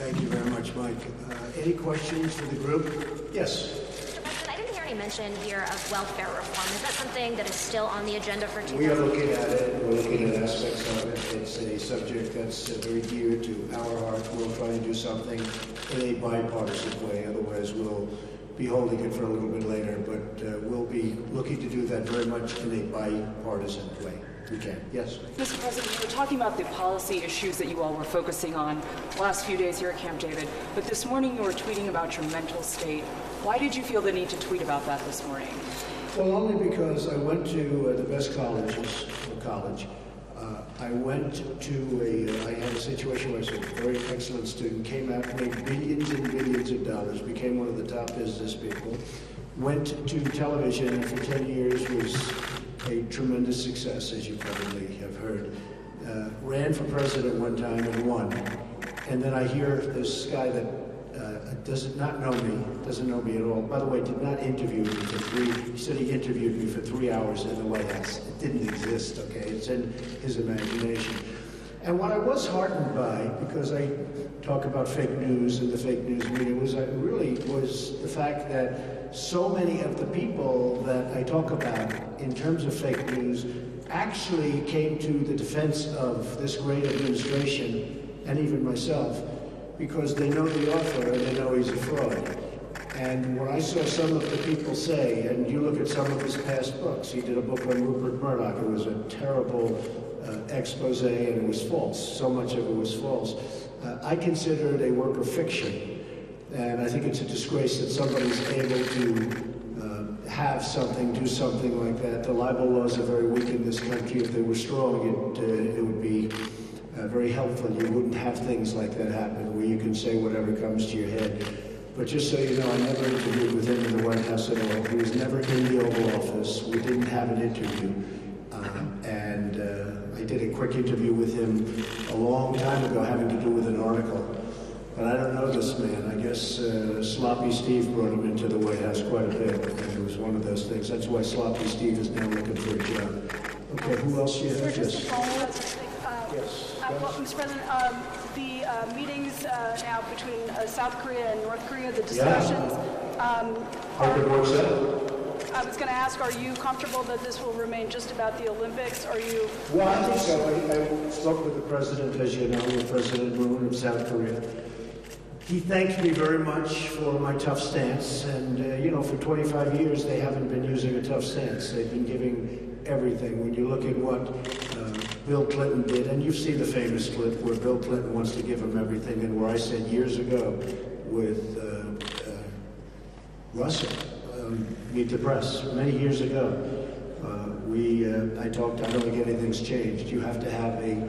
Thank you very much, Mike. Any questions for the group? Yes. Mr. President, I didn't hear any mention here of welfare reform. Is that something that is still on the agenda for 2000? We are looking at it. We're looking at aspects of it. It's a subject that's very dear to our heart. We'll try to do something in a bipartisan way. Otherwise, we'll be holding it for a little bit later. But we'll be looking to do that very much in a bipartisan way. We can. Yes. Mr. President, you were talking about the policy issues that you all were focusing on the last few days here at Camp David, but this morning you were tweeting about your mental state. Why did you feel the need to tweet about that this morning? Well, only because I went to the best college. I went to I had a situation where I was a very excellent student, came out, made billions and billions of dollars, became one of the top business people, went to television, and for 10 years was a tremendous success, as you probably have heard. Ran for president one time and won. And then I hear this guy that doesn't know me at all. By the way, did not interview me he said he interviewed me for 3 hours in the White House. It didn't exist, okay? It's in his imagination. And what I was heartened by, because I talk about fake news and the fake news media, was the fact that so many of the people that I talk about in terms of fake news actually came to the defense of this great administration and even myself, because they know the author and they know he's a fraud. And when I saw some of the people say, and you look at some of his past books, he did a book on Rupert Murdoch. It was a terrible expose, and it was false. So much of it was false. I consider it a work of fiction, and I think it's a disgrace that somebody's able to have something, do something like that. The libel laws are very weak in this country. If they were strong, it would be very helpful. You wouldn't have things like that happen, where you can say whatever comes to your head. But just so you know, I never interviewed with him in the White House at all. He was never in the Oval Office. We didn't have an interview. I did a quick interview with him a long time ago, having to do with an article. But I don't know this man. I guess Sloppy Steve brought him into the White House quite a bit, and it was one of those things. That's why Sloppy Steve is now looking for a job. Okay, who else do you have? Just to follow up, yes. well, Mr. President, the meetings now between South Korea and North Korea, the discussions. How did it work out? I was going to ask, are you comfortable that this will remain just about the Olympics? Are you? Well, I think so. I spoke with the president, as you know, with President Moon of South Korea. He thanked me very much for my tough stance. And, for 25 years, they haven't been using a tough stance. They've been giving everything. When you look at what Bill Clinton did, and you've seen the famous clip where Bill Clinton wants to give him everything, and where I said years ago with Russell, Meet the Press, many years ago, I talked, I don't think anything's changed. You have to have a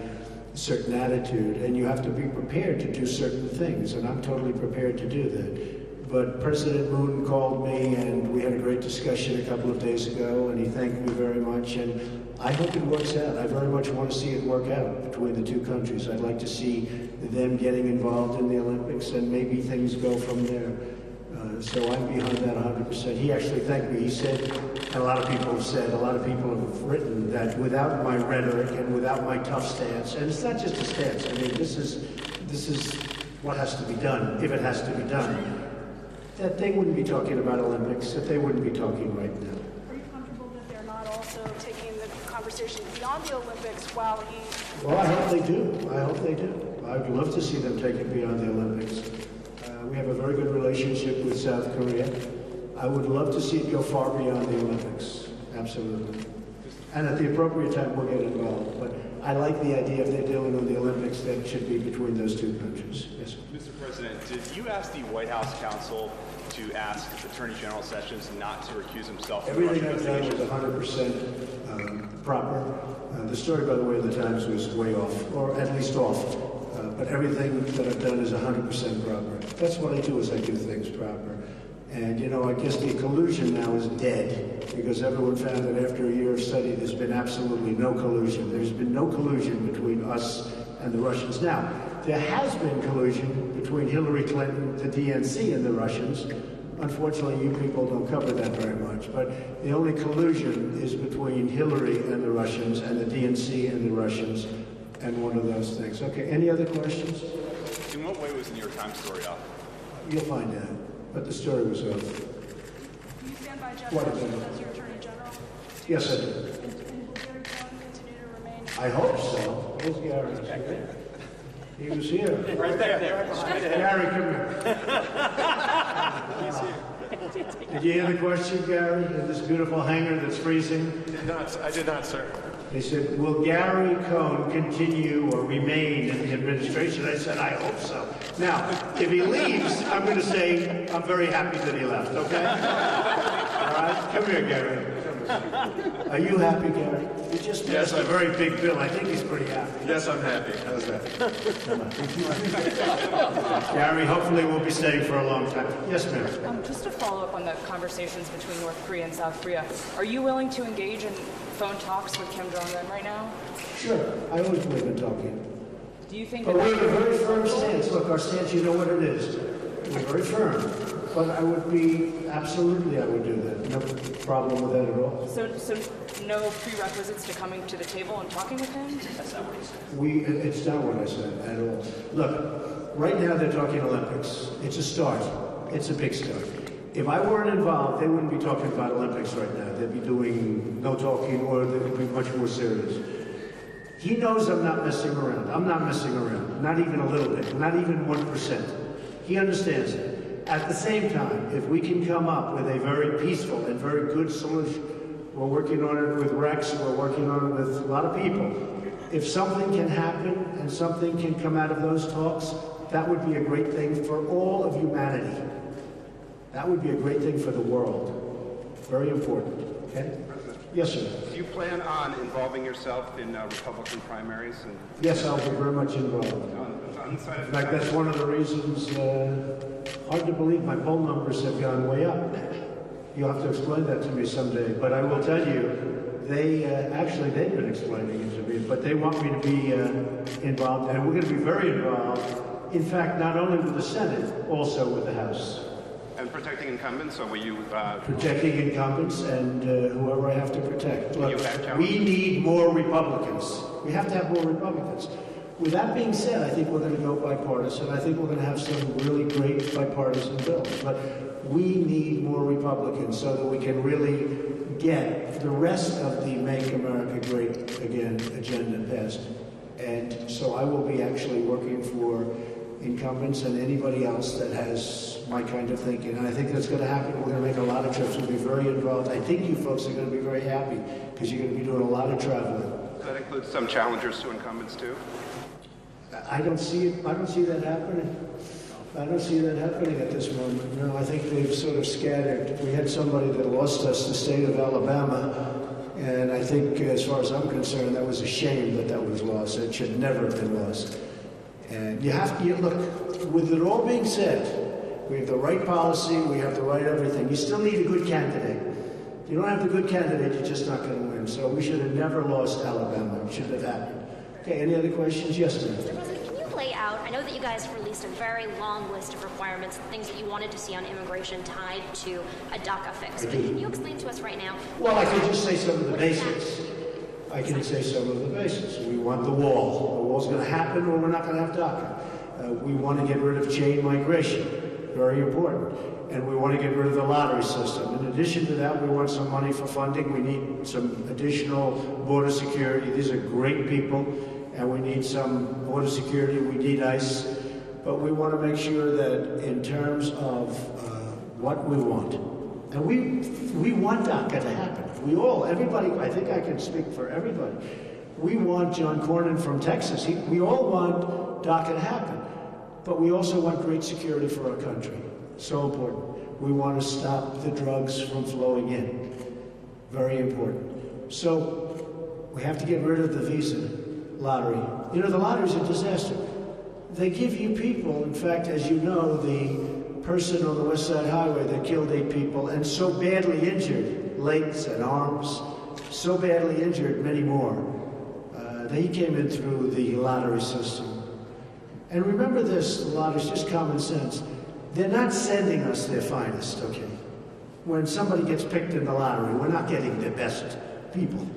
certain attitude, and you have to be prepared to do certain things, and I'm totally prepared to do that. But President Moon called me, and we had a great discussion a couple of days ago, and he thanked me very much, and I hope it works out. I very much want to see it work out between the two countries. I'd like to see them getting involved in the Olympics, and maybe things go from there. So I'm behind that 100%. He actually thanked me. He said, and a lot of people have said, a lot of people have written that without my rhetoric and without my tough stance, and it's not just a stance. I mean, this is what has to be done, if it has to be done, that they wouldn't be talking about Olympics, that they wouldn't be talking right now. Are you comfortable that they're not also taking the conversation beyond the Olympics while he... Well, I hope they do. I hope they do. I'd love to see them take it beyond the Olympics. We have a very good relationship with South Korea. I would love to see it go far beyond the Olympics. Absolutely. And at the appropriate time, we'll get involved. But I like the idea if they're dealing with the Olympics, that it should be between those two countries. Yes. Mr. President, did you ask the White House counsel to ask Attorney General Sessions not to recuse himself from Everything I've done was 100% proper. The story, by the way, in the Times was way off, or at least off. But everything that I've done is 100% proper. That's what I do, is I do things proper. And, I guess the collusion now is dead, because everyone found that after a year of study, there's been absolutely no collusion. There's been no collusion between us and the Russians. Now, there has been collusion between Hillary Clinton, the DNC, and the Russians. Unfortunately, you people don't cover that very much. But the only collusion is between Hillary and the Russians, and the DNC and the Russians, and one of those things. Okay, any other questions? what way was the New York Times story off? You'll find out. But the story was over. Do you stand by Jeff What Sessions about it? as your Attorney General? Yes, I do. And will Gary Cohn continue to remain? I hope so. Where's Gary? He was here. Right there. Gary, come here. Did you hear the question, Gary? In this beautiful hangar that's freezing? I did not, sir. They said, will Gary Cohn continue or remain in the administration? I said, I hope so. Now, if he leaves, I'm going to say, I'm very happy that he left, okay? All right? Come here, Gary. Are you happy, Gary? You just passed a very big bill. I think he's pretty happy. Yes, I'm happy. How's that? Gary, hopefully we'll be staying for a long time. Yes, ma'am. Just to follow up on the conversations between North Korea and South Korea, are you willing to engage in phone talks with Kim Jong-un right now? Sure. I always believe in talking. Do you think But we have a very firm stance? stance. Look, our stance, you know what it is. We're very firm. But I would do that. No problem with that at all. So no prerequisites to coming to the table and talking with him? It's not what I said at all. Look, right now they're talking Olympics. It's a start. It's a big start. If I weren't involved, they wouldn't be talking about Olympics right now. They'd be doing no talking, or they would be much more serious. He knows I'm not messing around. I'm not messing around. Not even a little bit. Not even 1%. He understands it. At the same time, if we can come up with a very peaceful and very good solution, we're working on it with Rex, we're working on it with a lot of people. If something can happen and something can come out of those talks, that would be a great thing for all of humanity. That would be a great thing for the world. Very important. Okay? Yes, sir. Do you plan on involving yourself in Republican primaries? Yes, I'll be very much involved. On the side of In fact, that's one of the reasons, hard to believe, my poll numbers have gone way up. You'll have to explain that to me someday. But I will tell you, they've been explaining it to me, but they want me to be involved, and we're going to be very involved. In fact, not only with the Senate, also with the House. and protecting incumbents, or will you... Protecting incumbents and whoever I have to protect. Look, you back challenge? we need more Republicans. We have to have more Republicans. With that being said, I think we're going to go bipartisan. I think we're going to have some really great bipartisan bills. But we need more Republicans so that we can really get the rest of the Make America Great Again agenda passed. And so I will be actually working for incumbents and anybody else that has my kind of thinking. And I think that's going to happen. We're going to make a lot of trips. We'll be very involved. I think you folks are going to be very happy because you're going to be doing a lot of traveling. That includes some challengers to incumbents, too? I don't see it. I don't see that happening. I don't see that happening at this moment. No, I think they've sort of scattered. We had somebody that lost us, the state of Alabama, and I think, as far as I'm concerned, that was a shame that that was lost. It should never have been lost. And you have to look. With it all being said, we have the right policy. We have the right everything. You still need a good candidate. If you don't have the good candidate, you're just not going to win. So we should have never lost Alabama. It shouldn't have happened. Okay, any other questions? Yes, ma'am. Mr. President, can you lay out, I know that you guys released a very long list of requirements, things that you wanted to see on immigration tied to a DACA fix. But can you explain to us right now? Well, I can just say some of the basics. I can say some of the basics. We want the wall. The wall's going to happen or we're not going to have DACA. We want to get rid of chain migration. Very important. And we want to get rid of the lottery system. In addition to that, we want some money for funding. We need some additional border security. These are great people, and we need some border security. We need ICE. But we want to make sure that in terms of what we want, and we want DACA to happen. Everybody, I think I can speak for everybody. We want John Cornyn from Texas. We all want DACA to happen. But we also want great security for our country. So important. We want to stop the drugs from flowing in. Very important. So we have to get rid of the visa lottery. You know, the lottery is a disaster. They give you people, in fact, as you know, the person on the West Side Highway that killed 8 people and so badly injured, legs and arms, so badly injured, many more. They came in through the lottery system. And remember this, the lottery is just common sense. They're not sending us their finest, okay? When somebody gets picked in the lottery, we're not getting the best people.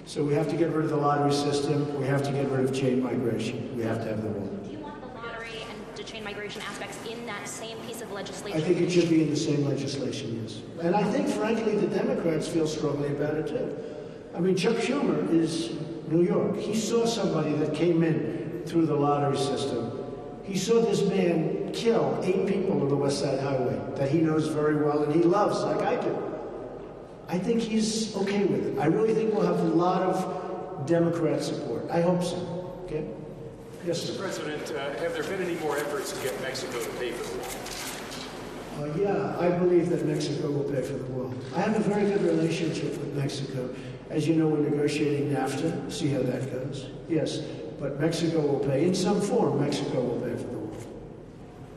So we have to get rid of the lottery system. We have to get rid of chain migration. We have to have the wall. Do you want the lottery and chain migration aspects in that same piece of I legislation? think it should be in the same legislation, yes. And I think, frankly, the Democrats feel strongly about it, too. I mean, Chuck Schumer is New York. He saw somebody that came in through the lottery system. He saw this man kill 8 people on the West Side Highway that he knows very well and he loves, like I do. I think he's okay with it. I really think we'll have a lot of Democrat support. I hope so. Okay? Yes, Mr. sir. President, have there been any more efforts to get Mexico to pay for the wall? Yeah, I believe that Mexico will pay for the wall. I have a very good relationship with Mexico. As you know, we're negotiating NAFTA. See how that goes. Yes, but Mexico will pay. In some form, Mexico will pay for the wall.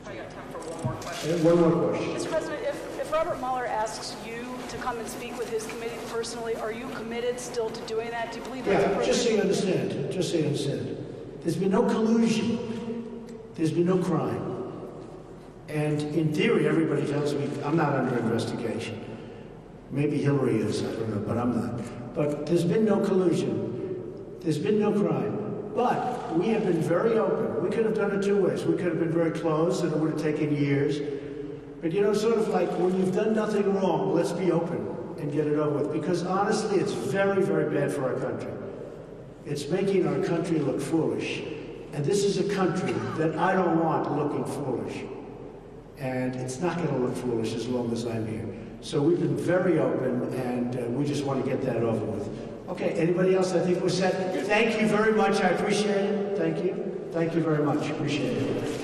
I got time for one more question. And one more question. Mr. President, if Robert Mueller asks you to come and speak with his committee personally, are you committed still to doing that? Do you believe that's Yeah, appropriate? just so you understand, just so you understand. There's been no collusion. There's been no crime. And in theory, everybody tells me I'm not under investigation. Maybe Hillary is, I don't know, but I'm not. But there's been no collusion. There's been no crime. But we have been very open. We could have done it 2 ways. We could have been very closed, and it would have taken years. But you know, sort of like when you've done nothing wrong, let's be open and get it over with. Because honestly, it's very, very bad for our country. It's making our country look foolish. And this is a country that I don't want looking foolish. And it's not going to look foolish as long as I'm here. So we've been very open, and we just want to get that over with. Okay, anybody else? I think we're set. Thank you very much. I appreciate it. Thank you. Thank you very much. Appreciate it.